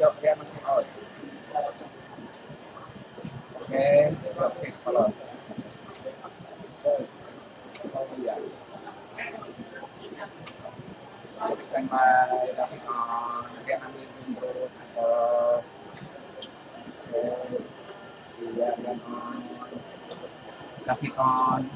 Yuk, dia masih out. Oke, oke, kalau oh iya, standby tapi dia ambil terus atau iya dan tapi on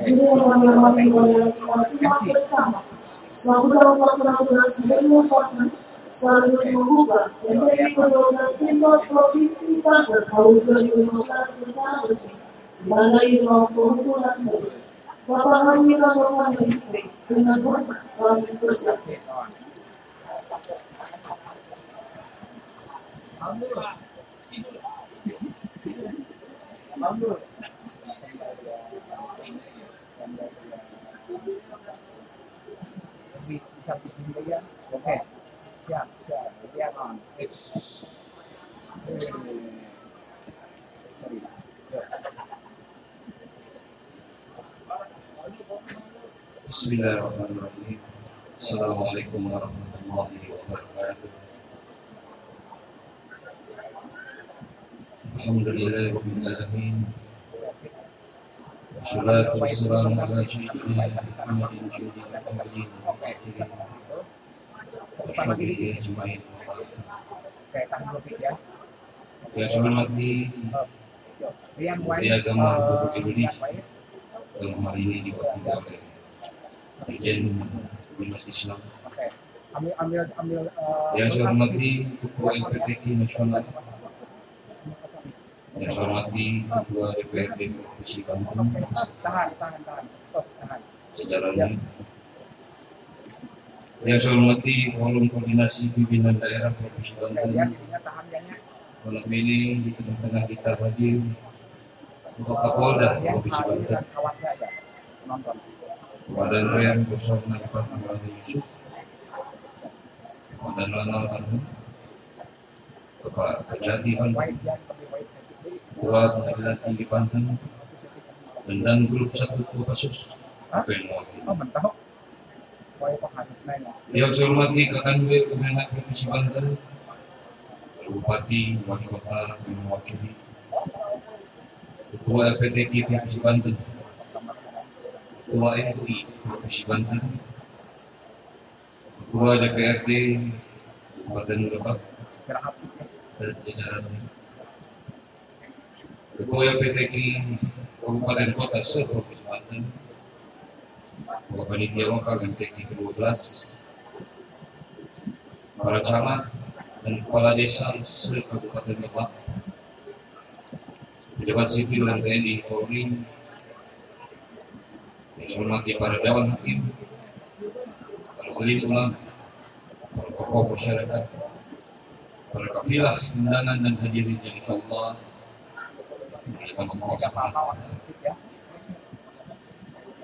Ini yang kami hormati oleh kita semua bersama. Selalu dalam pelaksanaan sebelum Portman, sekaligus membuka MTQ 12 tingkat provinsi Banten tahun 2015 secara resmi. Ditandai dengan pengumpulan baru. Bapak Haji Rahman SP dengan hormat kami bersama. Bisa bikin dia, oke, siap, dia on, Bismillahirrahmanirrahim. Assalamualaikum warahmatullahi wabarakatuh. Alhamdulillahirabbil alamin. Wassalatu wassalamu ala sayyidina Muhammadin sayyidil awwalin wal akhirin. Wassalamualaikum ajmain. Yang saya hormati Menteri Agama Republik Indonesia dalam hari ini diwakili oleh Dirjen Bimas Islam. Yang saya hormati Ketua LPTK Nasional. Yang saya hormati Ketua DPRD Provinsi Banten sejajarnya. Yang saya hormati Forum Koordinasi Pimpinan Daerah Provinsi Banten. Malam ini di tengah-tengah kita hadir Bapak Kapolda Provinsi Banten, Komandan Rem 064 Amrani Yusuf, Komandan Lanal Banten, Bapak Kejati Banten, Ketua Pengadilan Tinggi Banten, dan Grup 1 Kopassus APN mewakili. Yang saya hormati Kakanwil Kemenak Provinsi Banten, Bupati, Wali Kota yang mewakili, Ketua LPTK Provinsi Banten, Ketua MUI Provinsi Banten, Ketua DPRD Kabupaten Lebak dan jajarannya, Ketua LPTK Kabupaten Kota se-Provinsi Banten, Ketua Panitia Lokal MTQ ke-12, para camat dan kepala desa se-Kabupaten Lebak, pejabat sipil dan TNI Polri, yang saya hormati para dewan hakim, para wali ulama, para tokoh masyarakat, para kafilah undangan dan hadirin yang insyaallah dimuliakan Allah Subhanahu wa taala.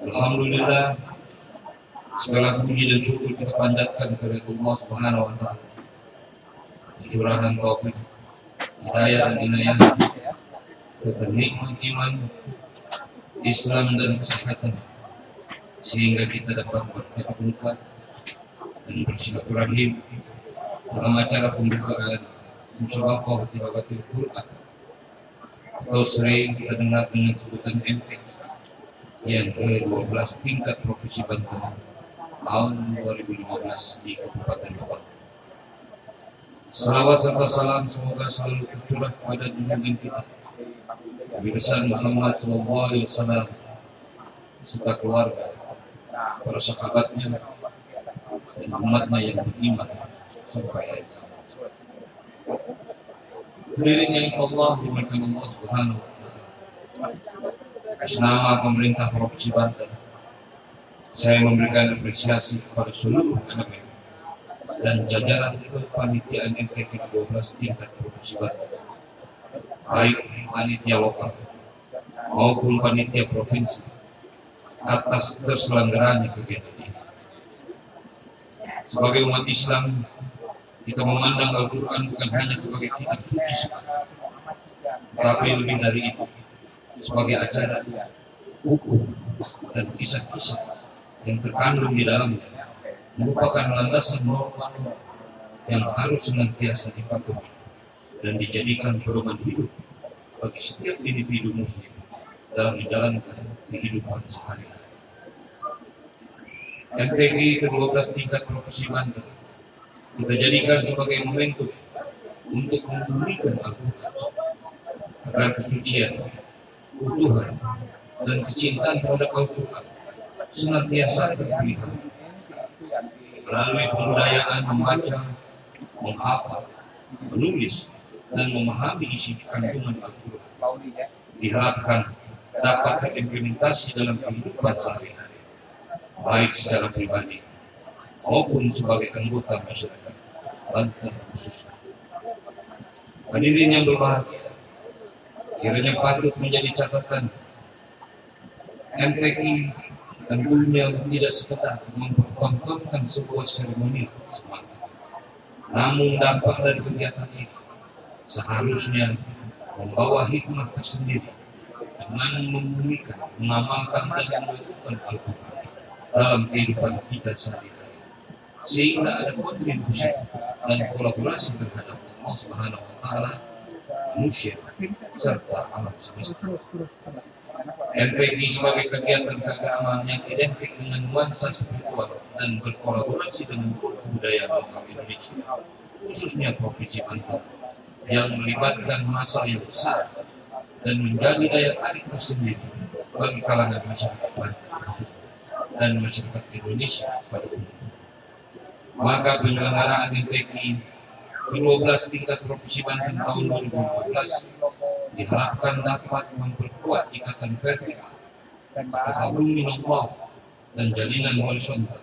Alhamdulillah, segala puji dan syukur kita panjatkan kepada Allah Subhanahu wa taala. Curahan taufik, hidayah dan inayah serta nikmat iman, Islam dan kesehatan, sehingga kita dapat bertatap muka dan bersilaturahim dalam acara pembukaan musabaqah tilawatil Quran atau sering kita dengar dengan sebutan MTQ yang ke-12 tingkat Provinsi Banten tahun 2015 di Kabupaten Lebak. Salawat serta salam semoga selalu tercurah pada junjungan kita Nabi besar Muhammad SAW serta keluarga, para sahabatnya dan umatnya yang beriman sampai akhir zaman. Hadirin yang insyaallah dimuliakan Allah Subhanahu wa taala. Atas nama pemerintah Provinsi Banten, saya memberikan apresiasi kepada seluruh elemen dan jajaran kepanitiaan MTQ 12 tingkat Provinsi Banten, baik panitia lokal maupun panitia provinsi, atas terselenggaranya kegiatan ini. Sebagai umat Islam, kita memandang Al-Quran bukan hanya sebagai kitab suci, tetapi lebih dari itu, sebagai ajaran hukum, dan kisah-kisah yang terkandung di dalamnya merupakan landasan norma yang harus senantiasa dipatuhi dan dijadikan pedoman hidup bagi setiap individu muslim dalam menjalankan kehidupan sehari-hari. MTQ ke-12 tingkat Provinsi Banten kita jadikan sebagai momentum untuk membumikan Al-Quran agar kesucian, keutuhan, dan kecintaan terhadap Al-Quran senantiasa terpelihara melalui pembudayaan membaca, menghafal, menulis, dan memahami isi kandungan Al-Quran. Diharapkan dapat terimplementasi dalam kehidupan sehari-hari, baik secara pribadi maupun sebagai anggota masyarakat Banten khususnya. Hadirin yang berbahagia, kiranya patut menjadi catatan MTQ tentunya tidak sekedar mempertontonkan sebuah seremoni semata, namun dampak dari kegiatan itu seharusnya membawa hikmah tersendiri dengan membumikan, mengamalkan dan melakukan Al-Quran dalam kehidupan kita sehari-hari, sehingga ada kontribusi dan kolaborasi terhadap Allah Subhanahu wa Ta'ala, manusia, serta alam semesta. MTQ sebagai kegiatan keagamaan yang identik dengan nuansa spiritual dan berkolaborasi dengan budaya lokal Indonesia, khususnya Provinsi Banten, yang melibatkan massa yang besar dan menjadi daya tarik tersendiri bagi kalangan masyarakat Banten khususnya dan masyarakat Indonesia pada umumnya. Maka penyelenggaraan MTQ ke-12 tingkat Provinsi Banten tahun 2012 diharapkan dapat memperkuat ikatan vertikal atau hablum minallah dan jalinan horizontal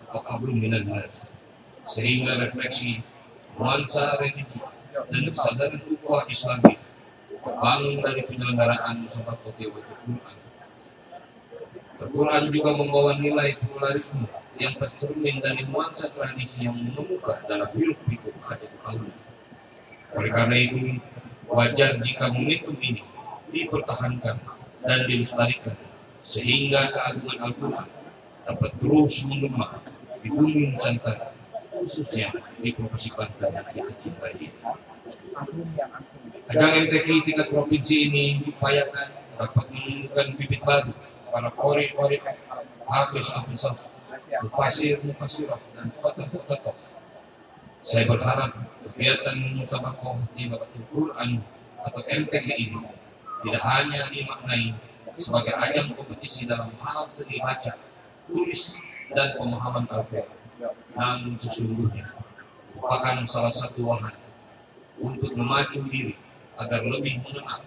atau hablum minan nas, sehingga refleksi nuansa religi dan kesadaran ukhuwah Islami terbangun dari penyelenggaraan musabaqah tilawatul Quran. Al-Quran juga membawa nilai pluralisme yang tercermin dari nuansa tradisi yang mengemuka dalam hiruk-pikuk adat tahun. Oleh karena itu, wajar jika momentum ini dipertahankan dan dilestarikan sehingga keagungan Al-Quran dapat terus menggema di bumi Nusantara, khususnya di Provinsi Banten yang kita cintai ini. Ajang MTQ tingkat provinsi ini diupayakan dapat menumbuhkan bibit baru para qori-qori, hafiz-hafizah, mufassir-mufassirah, dan khotob-khotob. Saya berharap kegiatan musabaqah tilaawatul Quran atau MTQ ini tidak hanya dimaknai sebagai ajang kompetisi dalam hal seni baca, tulis, dan pemahaman Al-Quran, namun sesungguhnya merupakan salah satu wahana untuk memacu diri agar lebih mengenal,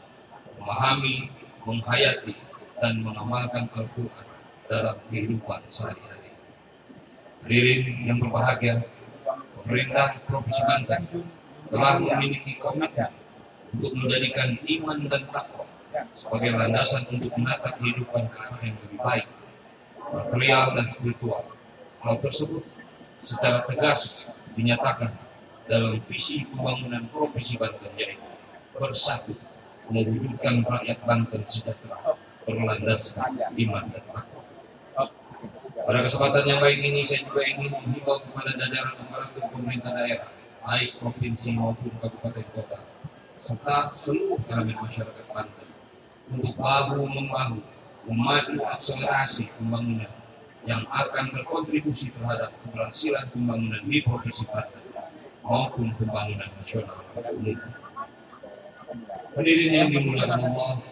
memahami, menghayati, dan mengamalkan Al-Quran dalam kehidupan sehari-hari. Hadirin yang berbahagia, pemerintah Provinsi Banten telah memiliki komitmen untuk menjadikan iman dan takwa sebagai landasan untuk menata kehidupan ke arah yang lebih baik, material dan spiritual. Hal tersebut secara tegas dinyatakan dalam visi pembangunan Provinsi Banten, yaitu bersatu mewujudkan rakyat Banten sejahtera berlandaskan iman dan takwa. Pada kesempatan yang baik ini, saya juga ingin menghimbau kepada jajaran aparatur pemerintah daerah, baik provinsi maupun kabupaten kota, serta seluruh elemen masyarakat Banten, untuk bahu-membahu memacu akselerasi pembangunan yang akan berkontribusi terhadap keberhasilan pembangunan di Provinsi Banten maupun pembangunan nasional pada umumnya. Hadirin yang dimuliakan Allah,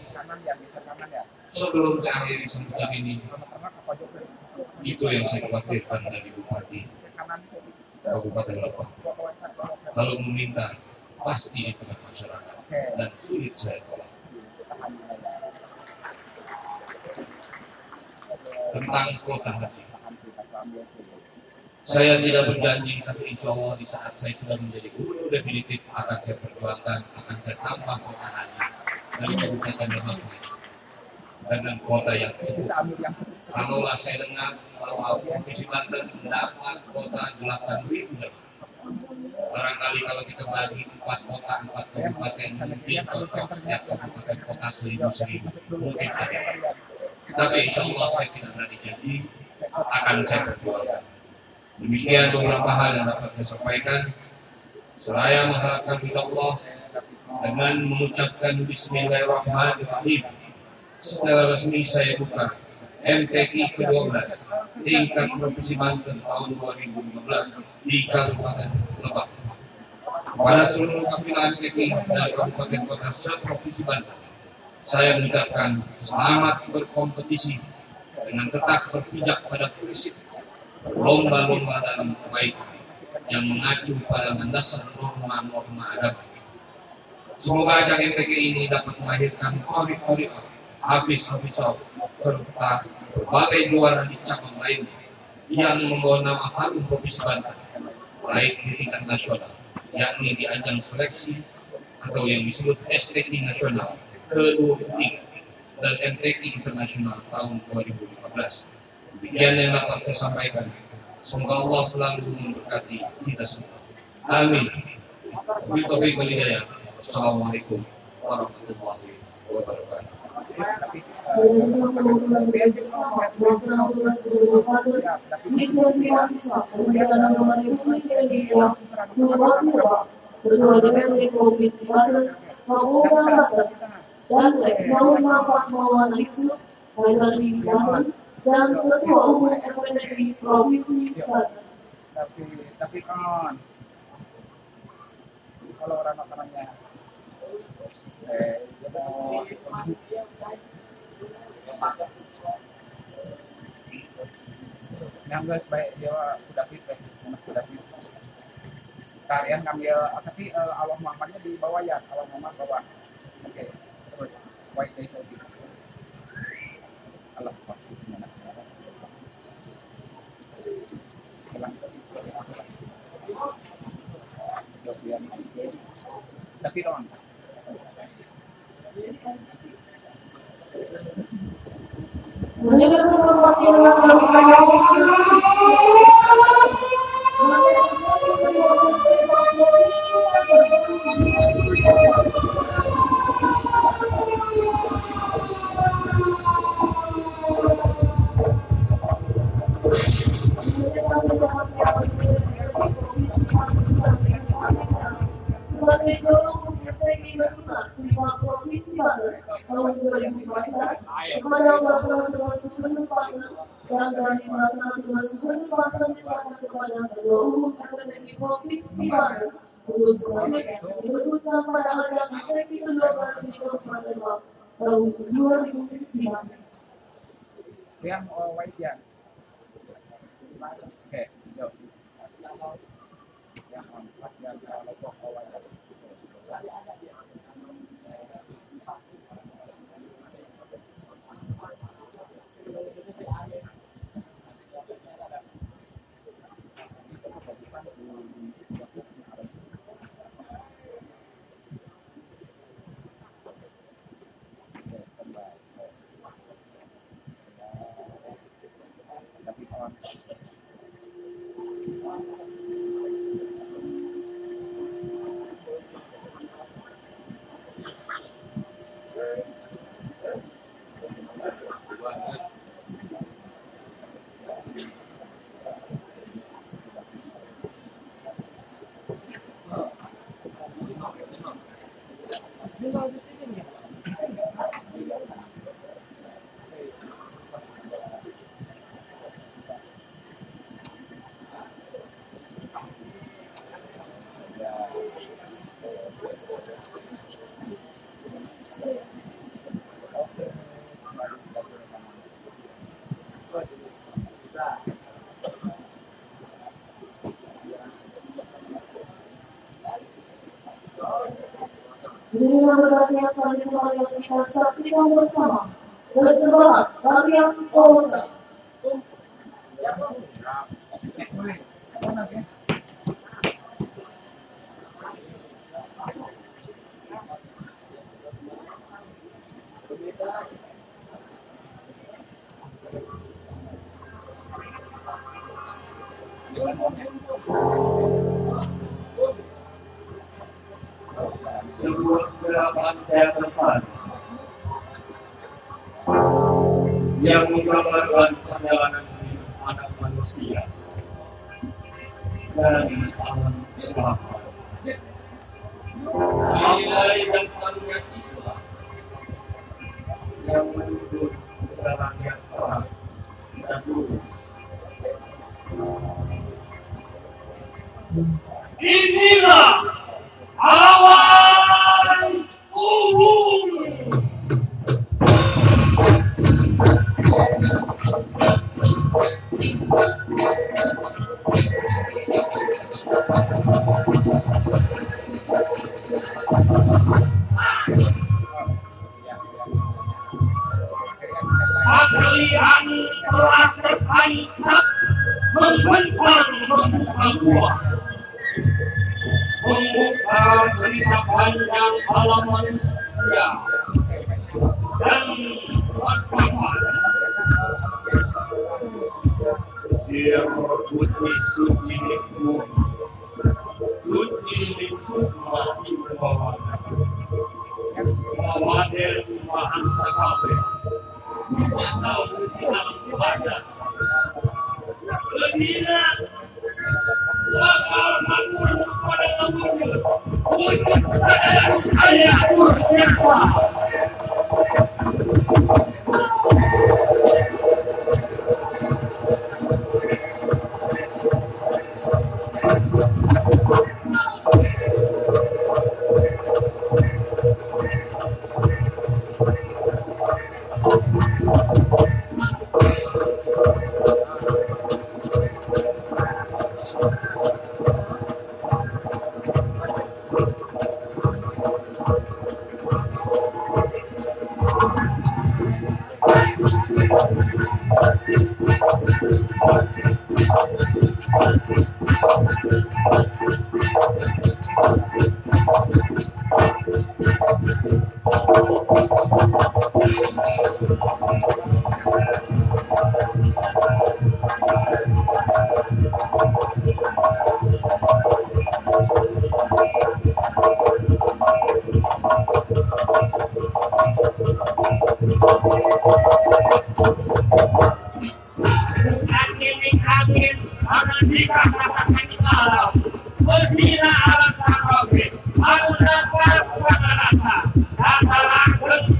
sebelum saya akhiri sambutan ini, itu yang saya khawatirkan dari Bupati Kabupaten Lebak. Kalau meminta, pasti di tengah masyarakat dan sulit saya tolak. Tentang kuota haji, saya tidak berjanji, tapi insya Allah di saat saya sudah menjadi gubernur definitif akan saya perjuangkan, akan saya tambah kuota haji dari Kabupaten Lebak dengan kuota yang cukup. Kalaulah saya dengar bahwa Provinsi Banten mendapat kuota 8.000, barangkali kalau kita bagi 4 kota, 4 kabupaten, mungkin total setiap kabupaten kota 1.000, mungkin ada. Tapi insya Allah saya tidak berani janji akan saya perjuangkan. Demikian beberapa hal yang dapat saya sampaikan. Saya mengharapkan ridha Allah dengan mengucapkan Bismillahirrahmanirrahim. Secara resmi saya buka MTQ ke-12 tingkat Provinsi Banten tahun 2015 di Kabupaten Lebak. Kepada seluruh kafilah MTQ dari Kabupaten Kota se-Provinsi Banten, saya mengucapkan selamat berkompetisi dengan tetap berpijak pada prinsip lomba-lomba dalam kebaikan yang mengacu pada landasan norma-norma agama. Semoga ajang MTQ ini dapat melahirkan khalif-khalif, hafiz-hafizah, serta berbagai juara di cabang lain yang membawa nama harum Provinsi Banten, baik di tingkat nasional, yakni di ajang seleksi atau yang disebut STQ nasional ke-23 dan MTQ internasional tahun 2015. Demikian yang dapat saya sampaikan. Semoga Allah selalu memberkati kita semua. Amin. Assalamualaikum warahmatullahi wabarakatuh. Ketua DPRD Provinsi Banten, Kapolda Banten, dan Rektor Bapak Maulana Yusuf, Fajar di Banten, dan Ketua Umum FPTI Provinsi Banten. Tapi kan kalau orang makanannya yang guys baik dia sudah fit sudah fit kalian ngambil tapi Allah Muhammadnya di bawah ya, Allah Muhammad bawah. Oke, terus white day lagi Allah gimana tapi dong sebagai jurung MTQ Nasional Senior Provinsi Banten tahun 2014 kepada pelaksanaan tugas Gubernur Banten dan dari pelaksanaan tugas Gubernur Banten diserahkan kepada Ketua Umum FPTI Provinsi Banten untuk selanjutnya diberlakukan pada ajang MTQ ke-12 di Kabupaten Lebak tahun 2015. yang white ya. Oke, yuk. Yang pas dan logo white. Dengan berbagai selanjutnya yang kita saksikan bersama, bersemangat latihan Polsa. Sebuah gerakan teater memudahkan perjalanan hidup anak manusia dari alam kegelapan. Nilai dan karunia Islam yang menuntut jalan yang terang dan lurus. Inilah awan urung. Kalian telah tertancap membentang membuka buah, membuka cerita panjang alam manusia dan percobaan. Dia putih suci itu, suci di sukma di bawah, mawaden mahan sakabe. Tahu bersinar kepada bersinar bakal makmur pada wujud saya bersiapa. Amin, akan dikatakan alam. Bersina alam sakabit, aku nafas rasa, katalah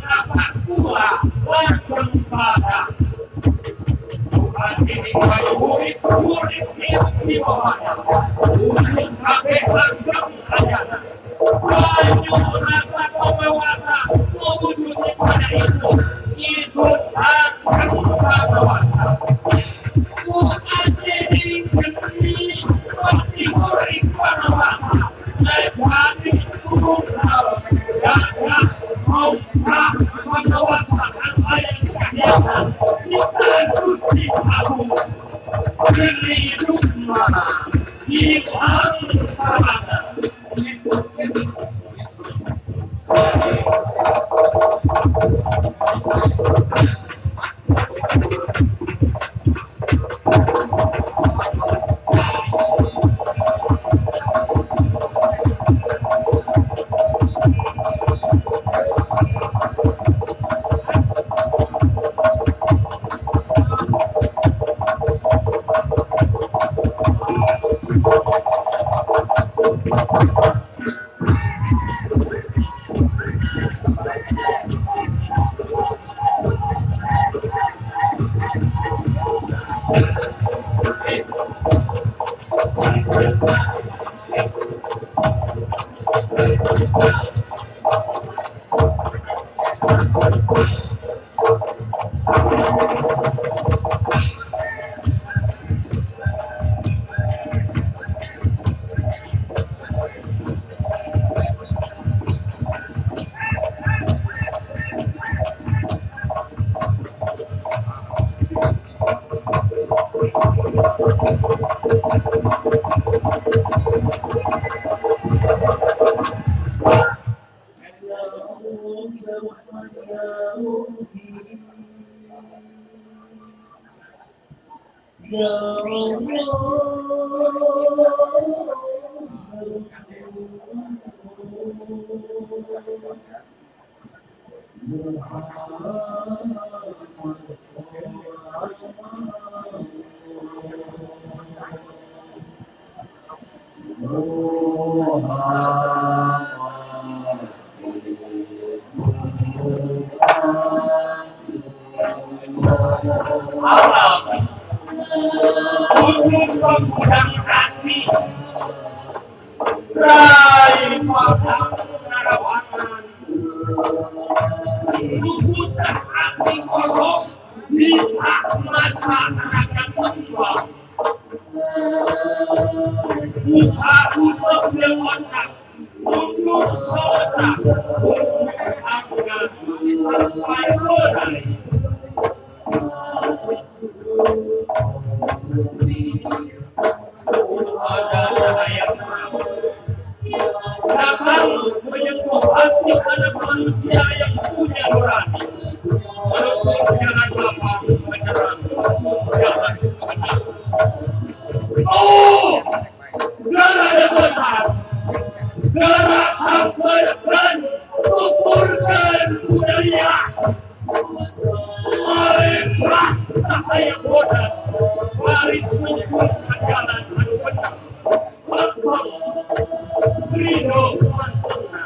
nafas pula, bergembala. Tuhan ini kayu murid di bawahnya, ujung kabeh langgeng ajana. Banyu rasa pemewasa, mewujudnya pada isu dan kewasa. Tuhan ini geni, wakti murid panawasa, lewati turun laut, dada, mauta, panawasa, dan ayat kegiatan, ciptaan Gusti Agung, geni sukmana, hilang parada. alam untuk pengundang hati Rai Padang Narawangan lubutan hati kosong bisa masyarakat tembak buka untuk lewatkan untuk sota untuk agar sampai berai ada cahaya datang menyentuh hati anak manusia yang punya nurani walaupun jangan lapang menyerang jangan menang. Oh, darah depan, darah sampaikan, tuturkan budaya. Marilah cahaya bodas, baris menunjukkan jalan anu benar. Lapang, ridho mantengna.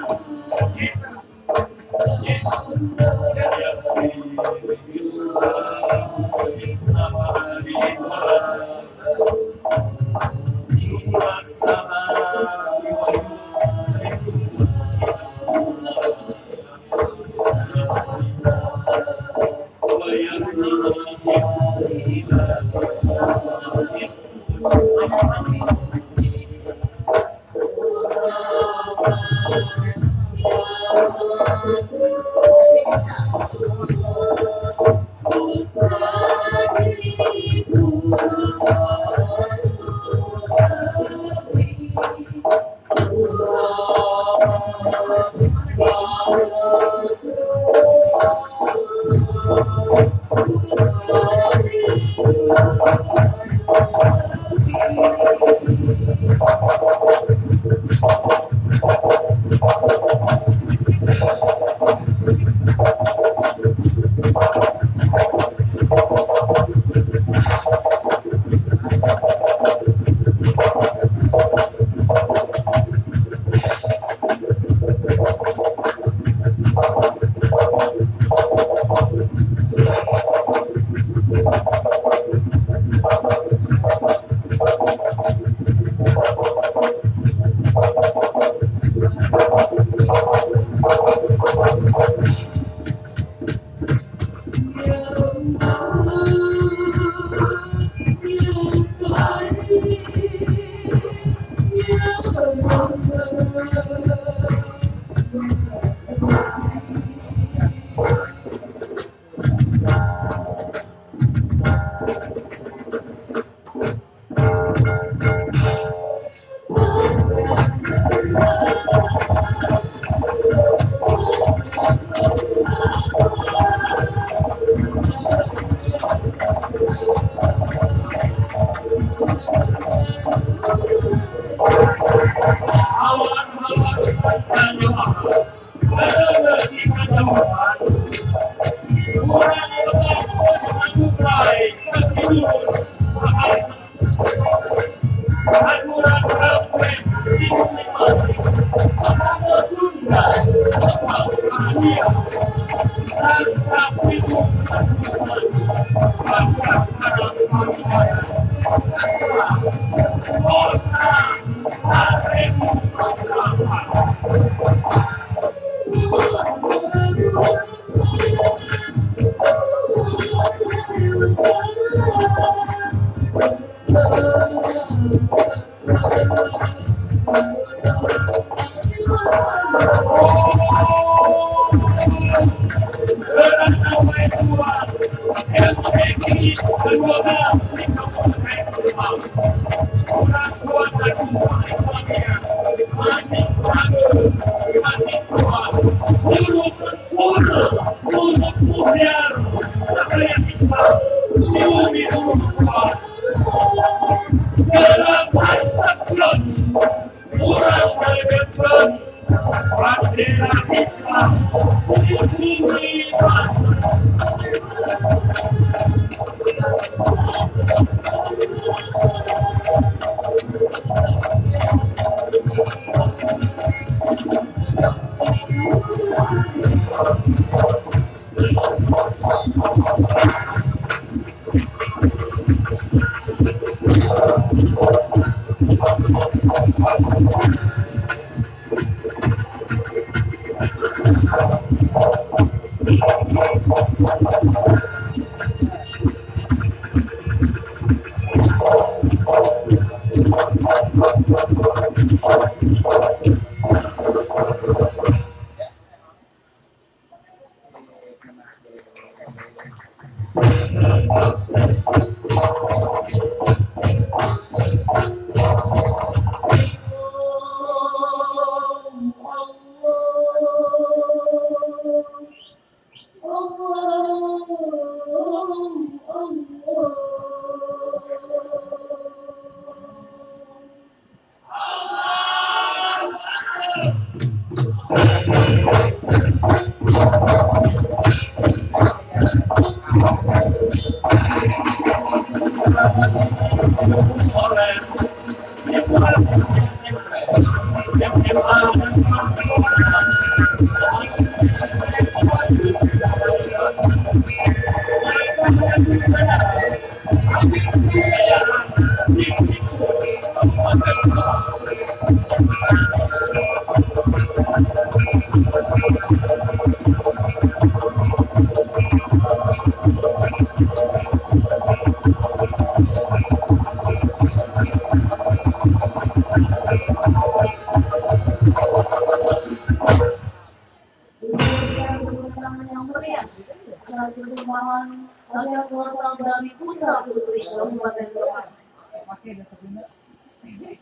Dari putra putri Kabupaten Lebak.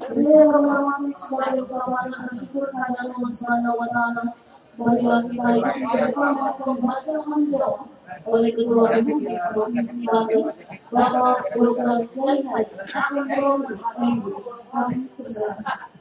Beliau menghormati sebagai ungkapan rasa syukur kepada Allah Subhanahu wa Ta'ala. Marilah kita ikuti bersama pembacaan doa oleh Ketua MUI Provinsi Banten, Bapak Dr. Kiai Haji Agung Romi MD. Kami bersama.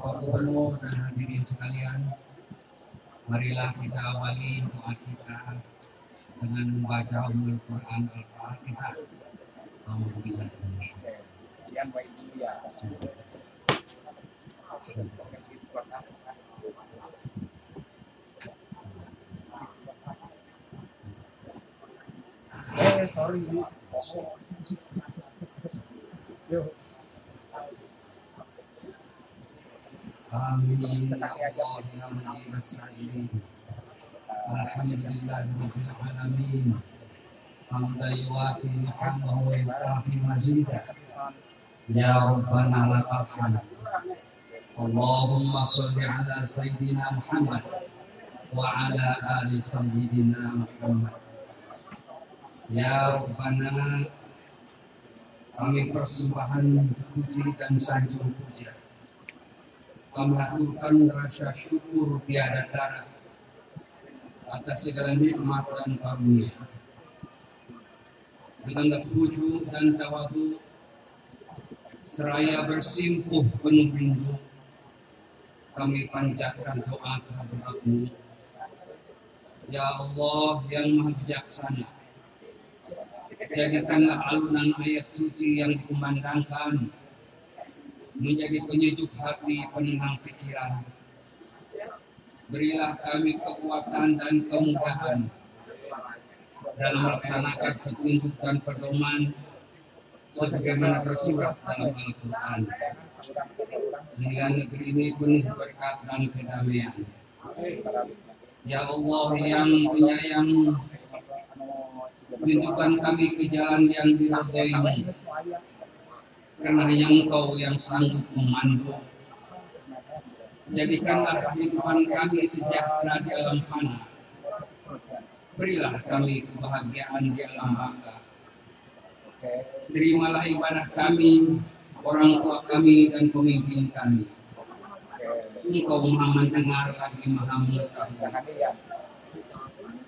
Bapak Gubernur dan hadirin sekalian, marilah kita awali doa kita dengan membaca Ummul Quran Al-Fatihah. Alhamdulillah. Yang baik dia. Sorry. Amin ya Allah ya mujib as-sa'ilin. Alhamdulillahirabbil alamin. Hamdan yuwafi ni'amahu wa yukafi mazidah. Ya Rabbana lakal hamd. Allahumma sholli ala sayyidina Muhammad wa ala ali sayyidina Muhammad. Ya Rabbana, kami persembahan puji dan sanjung puja. Kami haturkan rasa syukur tiada tara atas segala nikmat dan karunia. Dengan khusyuk dan tawadhu seraya bersimpuh penuh rindu, kami panjatkan doa kehadirat-Mu. Ya Allah yang Maha Bijaksana, jadikanlah alunan ayat suci yang dikumandangkan menjadi penyejuk hati, penenang pikiran. Berilah kami kekuatan dan kemudahan dalam melaksanakan petunjuk dan pedoman sebagaimana tersurat dalam Al-Quran, sehingga negeri ini penuh berkat dan kedamaian. Ya Allah yang penyayang, tunjukkan kami ke jalan yang diridhoi-Mu, karena hanya Engkau yang sanggup memandu. Jadikanlah kehidupan kami sejahtera di alam fana. Berilah kami kebahagiaan di alam baka. Terimalah ibadah kami, orang tua kami, dan pemimpin kami. Engkau Maha mendengar lagi Maha mengetahui.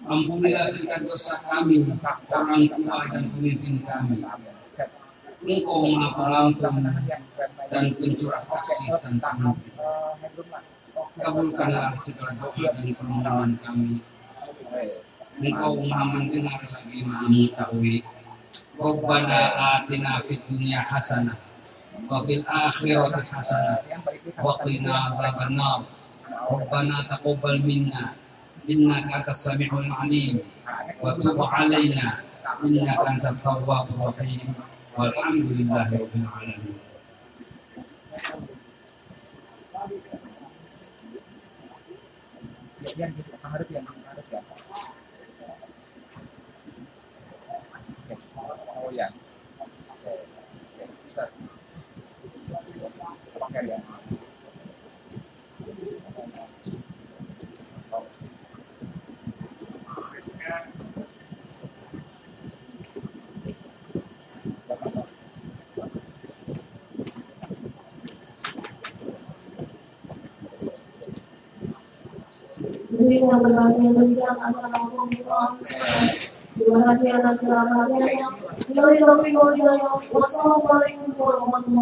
Ampunilah segala dosa kami, orang tua dan pemimpin kami. Engkau Maha Pengampun dan pencurah kasih dan pengampun. Kabulkanlah segala doa dan permohonan kami. Engkau Maha mendengar lagi Maha mengetahui. Rabbana atina fid dunya hasanah wa fil akhirati hasanah wa qina adzabannar. Rabbana taqabbal minna innaka antas samiul alim wa tub alaina innaka antat tawwabur rahim. Walhamdulillahi rabbil alamin. Yang harus ya. Oh ya. Pakai ya. Jadi yang berbahagia berikan acara hukum terima kasih atas segala perhatiannya. Wassalamualaikum warahmatullahi wabarakatuh.